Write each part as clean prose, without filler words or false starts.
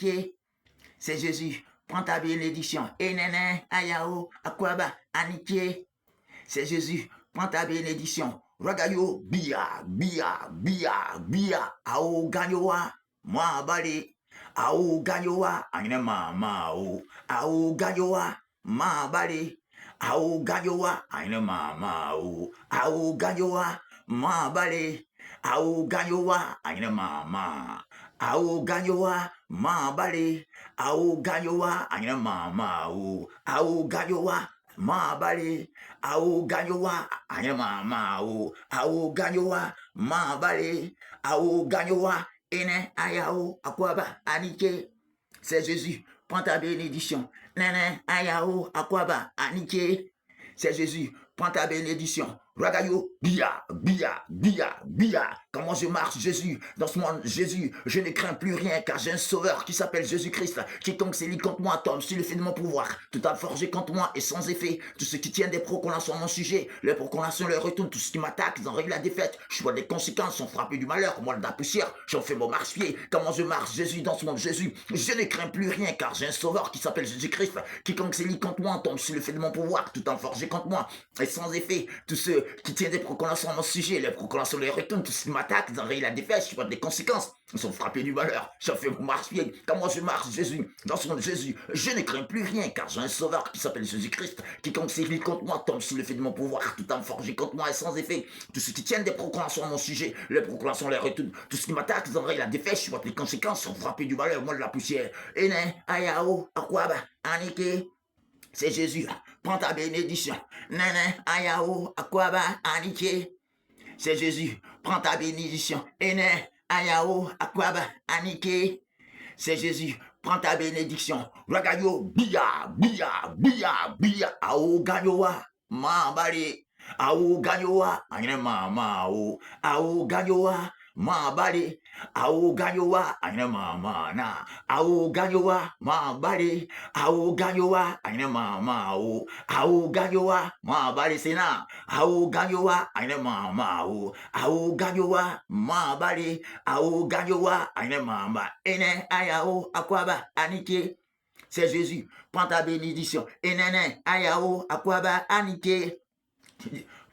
Aniké. C'est Jésus, prends ta bénédiction. Enene, ayao, akwaba, Aniké. C'est Jésus, prends ta bénédiction. Ragayo, bia, bia, bia, bia, ao ganyoa, moi bali, ao ganyoa, ainema mao, ao ganyoa, ma bali, ao ganyoa, ainema mao, ao ganyoa, ma bali, ao ganyoa, ainema ma, ao ganyoa, ma bali, ao ganyoa, ainema mao, ao ganyoa, ma bali, au ganyoa, ayama mao, au ganyoa, ma bale, au ganyoa, ene ayao, akwaba, anike. C'est Jésus, prends ta bénédiction. Nene ayao, akwaba, anike. C'est Jésus, prends ta bénédiction. Ragayo, bia, bia, bia, bia. Comment je marche, Jésus, dans ce monde, Jésus, je ne crains plus rien, car j'ai un sauveur qui s'appelle Jésus-Christ. Quiconque s'élit contre moi tombe sur le fait de mon pouvoir. Tout a forgé contre moi et sans effet. Tout ce qui tient des proclamations à mon sujet, les proclamations leur retournent. Tout ce qui m'attaque, ils en règlent la défaite. Je vois des conséquences, sont frappés du malheur. Moi, de la poussière, j'en fais mon marche-pied. Comment je marche, Jésus, dans ce monde, Jésus, je ne crains plus rien, car j'ai un sauveur qui s'appelle Jésus-Christ. Quiconque s'élit contre moi tombe sur le fait de mon pouvoir. Tout a forgé contre moi et sans effet. Tous ceux qui tiennent des proclamations à mon sujet, les proclamations leur retournent. Tout ce qui m'attaque, ils en règlent la défaite. Je vois des conséquences, ils sont frappés du malheur. J'en fais mon marche-pied. Comment je marche, Jésus, dans ce monde, Jésus, je ne crains plus rien, car j'ai un sauveur qui s'appelle Jésus-Christ. Quiconque s'élit contre moi tombe sous l'effet de mon pouvoir. Tout en forgé contre moi et sans effet. Tous ceux qui tiennent des proclamations à mon sujet, les proclamations leur retournent. Tout ce qui m'attaque, ils en règlent la défaite. Je vois les conséquences, sont frappés du malheur. Moi, de la poussière. Ene, ayao, akwaba, anike. C'est Jésus, prends ta bénédiction. Nene, ayao, akwaba, anike. C'est Jésus, prends ta bénédiction. Ene, ayao, akwaba, anike. C'est Jésus, prends ta bénédiction. Ragayo, bia, bia, bia, bia, ao ganyoa, ma bale, ao ganyoa, ainema mao, ao ganyoa, ma bale, ao ganyoa, ainema mana, ao ganyoa, ma bale, ao ganyoa, ainema mao, ao ganyoa, ma bale sena, ao ganyoa, ainema mao, ao ganyoa, ma bale, ao ganyoa, ainema ma, ene ayao, akwaba, anike. C'est Jésus, prends ta bénédiction. Enene ayao, akwaba, anike.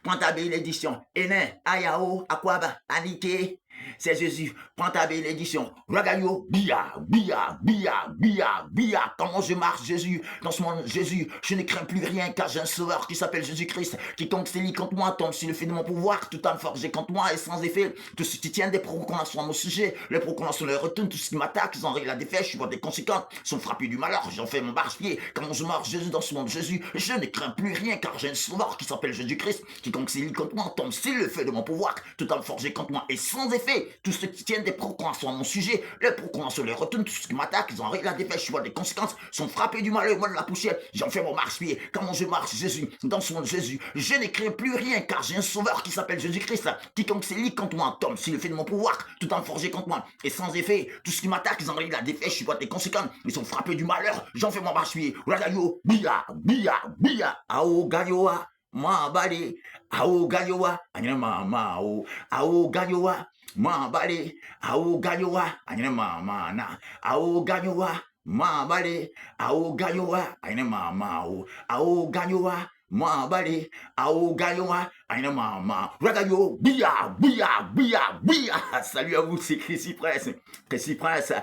Prends ta bénédiction. Ene, ayao, akwaba, anike. C'est Jésus, prends ta bénédiction. Ragayo, bia, bia, bia, bia, bia. Comment je marche, Jésus, dans ce monde, Jésus, je ne crains plus rien, car j'ai un sauveur qui s'appelle Jésus-Christ. Quiconque s'élit contre moi tombe sur le fait de mon pouvoir. Tout en forgé contre moi et sans effet. Tout ce qui tient des proclamations à mon sujet, les proclamations leur retournent. Tout ce qui m'attaque, ils en règlent la défaite. Je vois des conséquences, sont frappés du malheur. J'en fais mon marche-pied. Comment je marche, Jésus, dans ce monde, Jésus, je ne crains plus rien, car j'ai un sauveur qui s'appelle Jésus-Christ. Quiconque s'élit contre moi tombe sur le fait de mon pouvoir. Tout en forgé contre moi et sans effet. Tous ceux qui tiennent des proclamations à mon sujet, les proclamations leur retournent. Tout ce qui m'attaque, ils en règlent la défaite. Je vois des conséquences, sont frappés du malheur. Moi, de la poussière, j'en fais mon marche-pied. Comment je marche, Jésus, dans ce monde, Jésus, je ne crains plus rien, car j'ai un sauveur qui s'appelle Jésus-Christ. Quiconque s'élit contre moi tombe sur le fait de mon pouvoir. Tout en forgé contre moi et sans effet. Tout ce qui m'attaque, ils en règlent la défaite. Je vois des conséquences, ils sont frappés du malheur. J'en fais mon marche-pied. Ragayo, bia, bia, bia, ao gayoa. Ma bale, ao gayoa, anyama mao, ao gayoa, ma bale, ao gayoa, anyama mana, ao gayoa, ma bale, ao gayoa, anyama mao, ao gayoa, ma bale, ao gayoa, anyama ma, ragayo, bia, bia, bia, bia. Salut à vous, c'est Chrissy Prince. Chrissy Prince,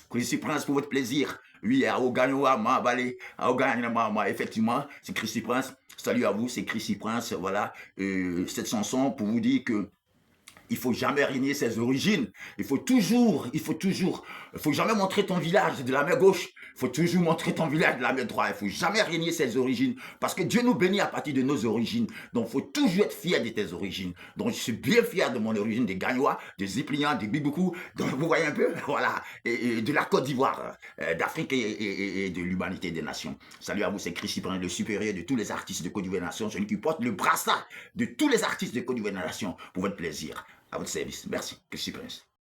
Chrissy Prince pour votre plaisir. Oui, ao gayoa, ma bale, ao gayoa, ma, effectivement, c'est Chrissy Prince. Salut à vous, c'est Chrissy Prince. Voilà, cette chanson pour vous dire que il faut jamais renier ses origines. Il faut jamais montrer ton village de la main gauche. Il faut toujours montrer ton village de la main droite. Il faut jamais renier ses origines. Parce que Dieu nous bénit à partir de nos origines. Donc, il faut toujours être fier de tes origines. Donc, je suis bien fier de mon origine, des Gagnois, des Ziplians, des Biboukou. Donc, vous voyez un peu, voilà. Et de la Côte d'Ivoire, d'Afrique et de l'humanité des nations. Salut à vous, c'est Chrissy Prince, le supérieur de tous les artistes de Côte d'Ivoire Nation. Celui qui porte le brassard de tous les artistes de Côte d'Ivoire Nation pour votre plaisir. À votre service. Merci. Chrissy Prince.